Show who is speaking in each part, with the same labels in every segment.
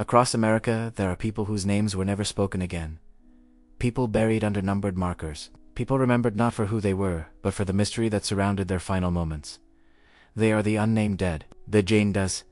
Speaker 1: Across America, there are people whose names were never spoken again. People buried under numbered markers. People remembered not for who they were, but for the mystery that surrounded their final moments. They are the unnamed dead, the Jane Does,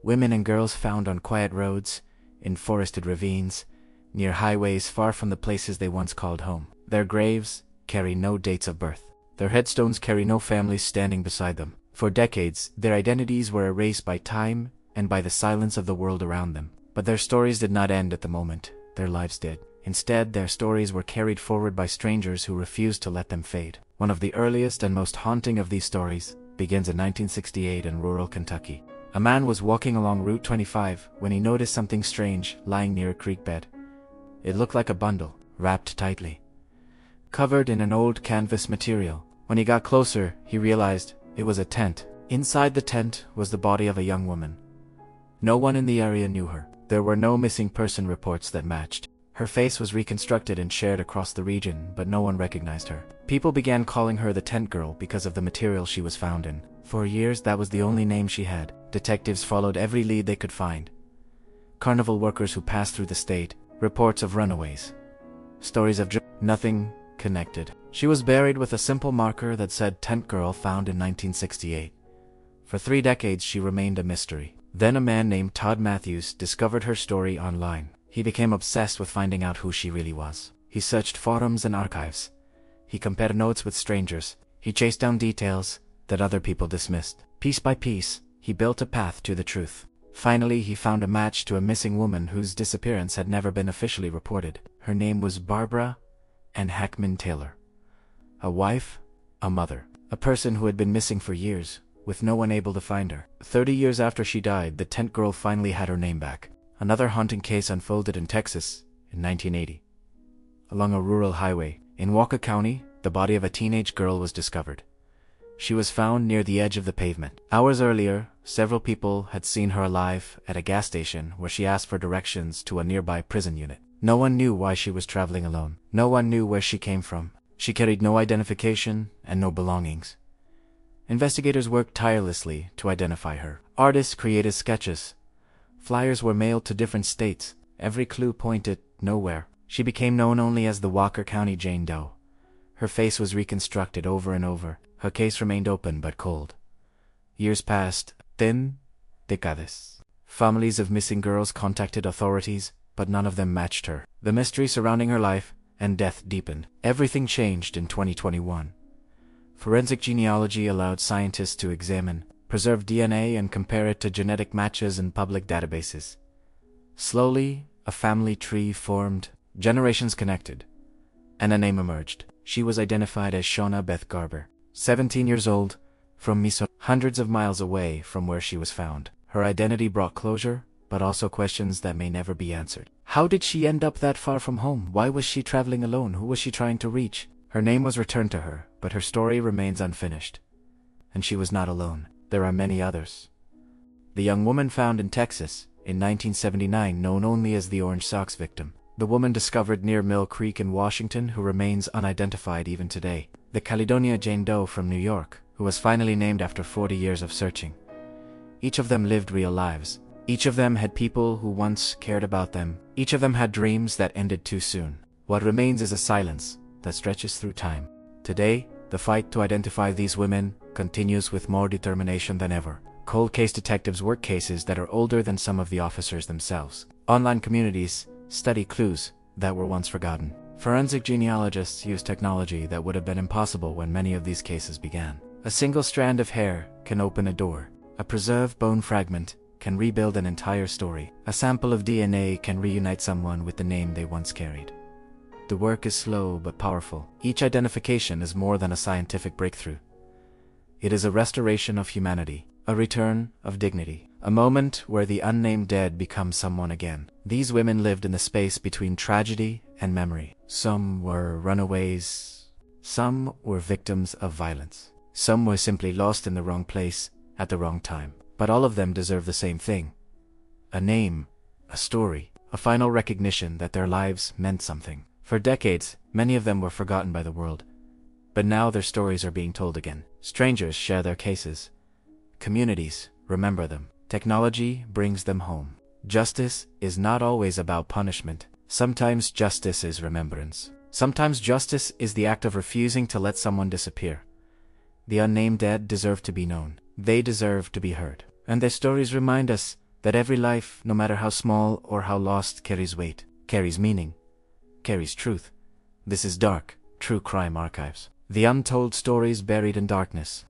Speaker 1: women and girls found on quiet roads, in forested ravines, near highways far from the places they once called home. Their graves carry no dates of birth. Their headstones carry no families standing beside them. For decades, their identities were erased by time and by the silence of the world around them. But their stories did not end at the moment. Their lives did. Instead, their stories were carried forward by strangers who refused to let them fade. One of the earliest and most haunting of these stories begins in 1968 in rural Kentucky. A man was walking along Route 25 when he noticed something strange lying near a creek bed. It looked like a bundle, wrapped tightly, covered in an old canvas material. When he got closer, he realized it was a tent. Inside the tent was the body of a young woman. No one in the area knew her. There were no missing person reports that matched. Her face was reconstructed and shared across the region, but no one recognized her. People began calling her the tent girl because of the material she was found in. For years, that was the only name she had. Detectives followed every lead they could find. Carnival workers who passed through the state, reports of runaways, stories of nothing connected. She was buried with a simple marker that said "Tent Girl found in 1968. For 3 decades, she remained a mystery. Then a man named Todd Matthews discovered her story online. He became obsessed with finding out who she really was. He searched forums and archives. He compared notes with strangers. He chased down details that other people dismissed. Piece by piece, he built a path to the truth. Finally, he found a match to a missing woman whose disappearance had never been officially reported. Her name was Barbara Ann Hackman Taylor. A wife, a mother, a person who had been missing for years, with no one able to find her. 30 years after she died, the tent girl finally had her name back. Another haunting case unfolded in Texas in 1980. Along a rural highway in Walker County, the body of a teenage girl was discovered. She was found near the edge of the pavement. Hours earlier, several people had seen her alive at a gas station where she asked for directions to a nearby prison unit. No one knew why she was traveling alone. No one knew where she came from. She carried no identification and no belongings. Investigators worked tirelessly to identify her. Artists created sketches. Flyers were mailed to different states. Every clue pointed nowhere. She became known only as the Walker County Jane Doe. Her face was reconstructed over and over. Her case remained open but cold. Years passed. Then, décades. Families of missing girls contacted authorities, but none of them matched her. The mystery surrounding her life and death deepened. Everything changed in 2021. Forensic genealogy allowed scientists to examine, preserve DNA and compare it to genetic matches in public databases. Slowly, a family tree formed, generations connected, and a name emerged. She was identified as Shauna Beth Garber, 17 years old, from Missouri, hundreds of miles away from where she was found. Her identity brought closure, but also questions that may never be answered. How did she end up that far from home? Why was she traveling alone? Who was she trying to reach? Her name was returned to her, but her story remains unfinished. And she was not alone. There are many others. The young woman found in Texas in 1979, known only as the Orange Sox victim. The woman discovered near Mill Creek in Washington who remains unidentified even today. The Caledonia Jane Doe from New York, who was finally named after 40 years of searching. Each of them lived real lives. Each of them had people who once cared about them. Each of them had dreams that ended too soon. What remains is a silence that stretches through time. Today, the fight to identify these women continues with more determination than ever. Cold case detectives work cases that are older than some of the officers themselves. Online communities study clues that were once forgotten. Forensic genealogists use technology that would have been impossible when many of these cases began. A single strand of hair can open a door. A preserved bone fragment can rebuild an entire story. A sample of DNA can reunite someone with the name they once carried. The work is slow but powerful. Each identification is more than a scientific breakthrough. It is a restoration of humanity, a return of dignity, a moment where the unnamed dead become someone again. These women lived in the space between tragedy and memory. Some were runaways. Some were victims of violence. Some were simply lost in the wrong place at the wrong time. But all of them deserve the same thing. A name, a story, a final recognition that their lives meant something. For decades, many of them were forgotten by the world. But now their stories are being told again. Strangers share their cases. Communities remember them. Technology brings them home. Justice is not always about punishment. Sometimes justice is remembrance. Sometimes justice is the act of refusing to let someone disappear. The unnamed dead deserve to be known. They deserve to be heard. And their stories remind us that every life, no matter how small or how lost, carries weight, carries meaning, carries truth. This is Dark, True Crime Archives. The untold stories buried in darkness.